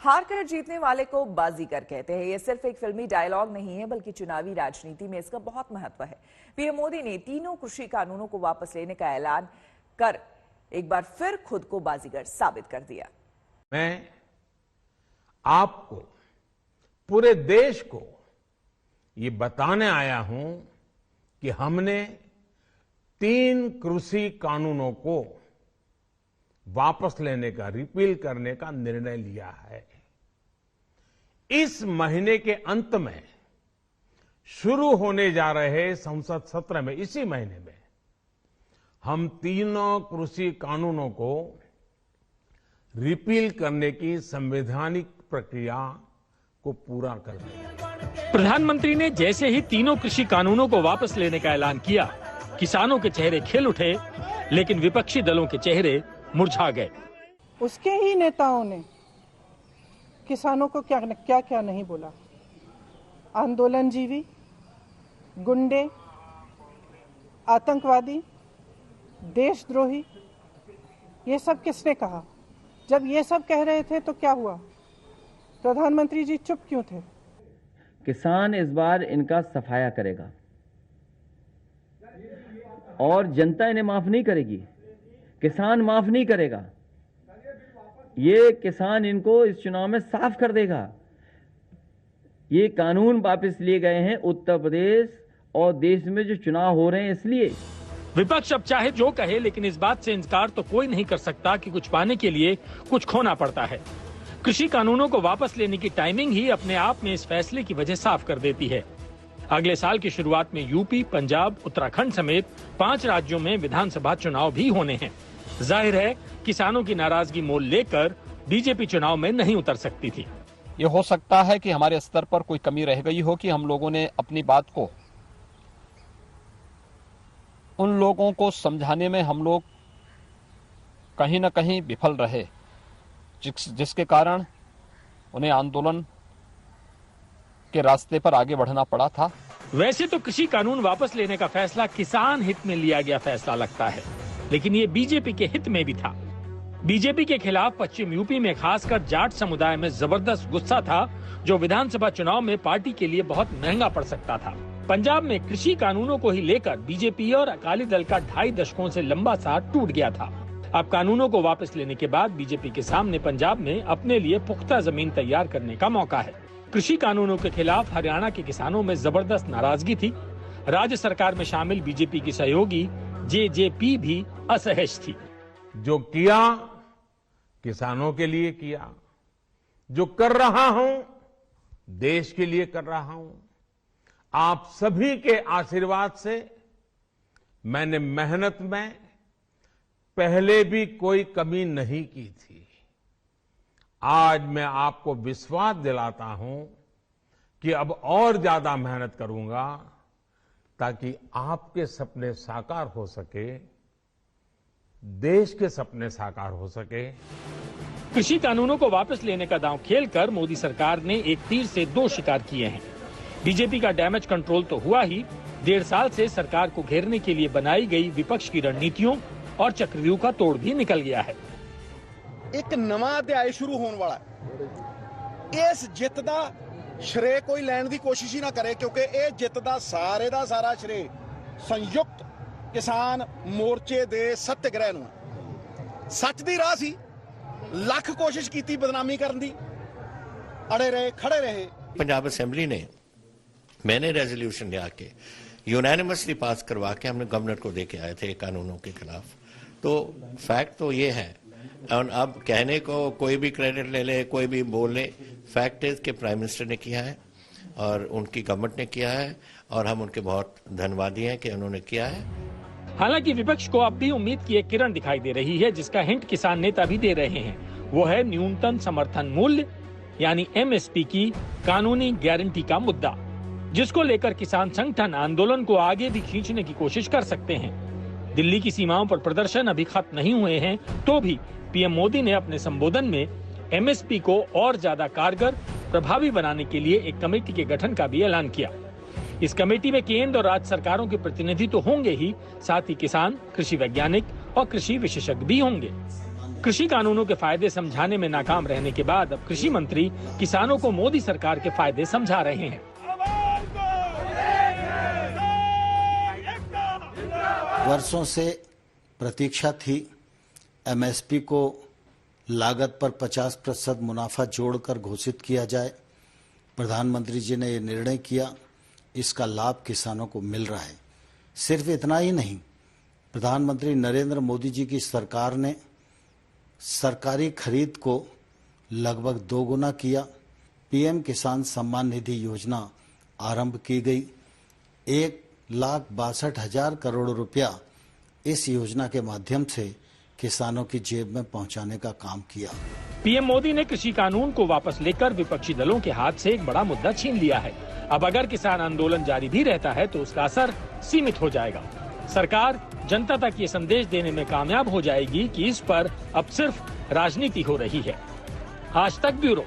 हार कर जीतने वाले को बाजीगर कहते हैं। ये सिर्फ एक फिल्मी डायलॉग नहीं है, बल्कि चुनावी राजनीति में इसका बहुत महत्व है। पीएम मोदी ने तीनों कृषि कानूनों को वापस लेने का ऐलान कर एक बार फिर खुद को बाजीगर साबित कर दिया। मैं आपको, पूरे देश को ये बताने आया हूं कि हमने 3 कृषि कानूनों को वापस लेने का, रिपील करने का निर्णय लिया है। इस महीने के अंत में शुरू होने जा रहे संसद सत्र में, इसी महीने में हम तीनों कृषि कानूनों को रिपील करने की संवैधानिक प्रक्रिया को पूरा कर देंगे। प्रधानमंत्री ने जैसे ही तीनों कृषि कानूनों को वापस लेने का ऐलान किया, किसानों के चेहरे खिल उठे, लेकिन विपक्षी दलों के चेहरे मुरझा गए। उसके ही नेताओं ने किसानों को क्या क्या नहीं बोला। आंदोलनजीवी, गुंडे, आतंकवादी, देशद्रोही, ये सब किसने कहा? जब ये सब कह रहे थे तो क्या हुआ? प्रधानमंत्री जी चुप क्यों थे? किसान इस बार इनका सफाया करेगा और जनता इन्हें माफ नहीं करेगी। किसान माफ नहीं करेगा। ये किसान इनको इस चुनाव में साफ कर देगा। ये कानून वापस लिए गए हैं उत्तर प्रदेश और देश में जो चुनाव हो रहे हैं इसलिए। विपक्ष अब चाहे जो कहे, लेकिन इस बात से इनकार तो कोई नहीं कर सकता कि कुछ पाने के लिए कुछ खोना पड़ता है। कृषि कानूनों को वापस लेने की टाइमिंग ही अपने आप में इस फैसले की वजह साफ कर देती है। अगले साल की शुरुआत में यूपी, पंजाब, उत्तराखंड समेत 5 राज्यों में विधानसभा चुनाव भी होने हैं। जाहिर है किसानों की नाराजगी मोल लेकर बीजेपी चुनाव में नहीं उतर सकती थी। ये हो सकता है कि हमारे स्तर पर कोई कमी रह गई हो कि हम लोगों ने अपनी बात को उन लोगों को समझाने में हम लोग कहीं न कहीं विफल रहे, जिसके कारण उन्हें आंदोलन के रास्ते पर आगे बढ़ना पड़ा था। वैसे तो कृषि कानून वापस लेने का फैसला किसान हित में लिया गया फैसला लगता है, लेकिन ये बीजेपी के हित में भी था। बीजेपी के खिलाफ पश्चिम यूपी में खासकर जाट समुदाय में जबरदस्त गुस्सा था, जो विधानसभा चुनाव में पार्टी के लिए बहुत महंगा पड़ सकता था। पंजाब में कृषि कानूनों को ही लेकर बीजेपी और अकाली दल का 2.5 दशकों से लंबा साथ टूट गया था। अब कानूनों को वापस लेने के बाद बीजेपी के सामने पंजाब में अपने लिए पुख्ता जमीन तैयार करने का मौका है। कृषि कानूनों के खिलाफ हरियाणा के किसानों में जबरदस्त नाराजगी थी। राज्य सरकार में शामिल बीजेपी की सहयोगी जेजेपी भी असहज थी। जो किया किसानों के लिए किया, जो कर रहा हूं देश के लिए कर रहा हूं। आप सभी के आशीर्वाद से मैंने मेहनत में पहले भी कोई कमी नहीं की थी। आज मैं आपको विश्वास दिलाता हूं कि अब और ज्यादा मेहनत करूंगा ताकि आपके सपने साकार हो सके, देश के सपने साकार हो सके। कृषि कानूनों को वापस लेने का दांव खेलकर मोदी सरकार ने एक तीर से 2 शिकार किए हैं। बीजेपी का डैमेज कंट्रोल तो हुआ ही, 1.5 साल से सरकार को घेरने के लिए बनाई गई विपक्ष की रणनीतियों और चक्रव्यूह का तोड़ भी निकल गया है। एक नवा अध्याय शुरू होने वाला है। इस जित का श्रेय कोई लैण की कोशिश ही ना करे, क्योंकि ये जित का सारे का सारा श्रेय संयुक्त किसान मोर्चे दे सत्याग्रह नूं। सच दी राह सी, लख कोशिश की बदनामी करने दी, अड़े रहे, खड़े रहे। पंजाब असेंबली ने मैंने रेजोल्यूशन लिया के यूनानिमसली पास करवा के हमने गवर्नर को दे के आए थे कानूनों के खिलाफ। तो फैक्ट तो ये है, और अब कहने को कोई भी क्रेडिट ले ले, कोई भी बोल ले, फैक्ट इज कि प्राइम मिनिस्टर ने किया है और उनकी गवर्नमेंट ने किया है, और हम उनके बहुत धन्यवादी हैं कि उन्होंने किया है। हालांकि विपक्ष को अब भी उम्मीद की एक किरण दिखाई दे रही है, जिसका हिंट किसान नेता भी दे रहे हैं। वो है न्यूनतम समर्थन मूल्य यानी एमएसपी की कानूनी गारंटी का मुद्दा, जिसको लेकर किसान संगठन आंदोलन को आगे भी खींचने की कोशिश कर सकते हैं। दिल्ली की सीमाओं पर प्रदर्शन अभी खत्म नहीं हुए हैं, तो भी पीएम मोदी ने अपने संबोधन में एमएसपी को और ज्यादा कारगर, प्रभावी बनाने के लिए एक कमेटी के गठन का भी ऐलान किया। इस कमेटी में केंद्र और राज्य सरकारों के प्रतिनिधि तो होंगे ही, साथ ही किसान, कृषि वैज्ञानिक और कृषि विशेषज्ञ भी होंगे। कृषि कानूनों के फायदे समझाने में नाकाम रहने के बाद अब कृषि मंत्री किसानों को मोदी सरकार के फायदे समझा रहे हैं। वर्षों से प्रतीक्षा थी एमएसपी को लागत पर 50% मुनाफा जोड़कर घोषित किया जाए। प्रधानमंत्री जी ने ये निर्णय किया, इसका लाभ किसानों को मिल रहा है। सिर्फ इतना ही नहीं, प्रधानमंत्री नरेंद्र मोदी जी की सरकार ने सरकारी खरीद को लगभग दोगुना किया। पीएम किसान सम्मान निधि योजना आरंभ की गई। 1,62,000 करोड़ रुपया इस योजना के माध्यम से किसानों की जेब में पहुंचाने का काम किया। पीएम मोदी ने कृषि कानून को वापस लेकर विपक्षी दलों के हाथ से एक बड़ा मुद्दा छीन लिया है। अब अगर किसान आंदोलन जारी भी रहता है तो उसका असर सीमित हो जाएगा। सरकार जनता तक ये संदेश देने में कामयाब हो जाएगी कि इस पर अब सिर्फ राजनीति हो रही है। आज तक ब्यूरो।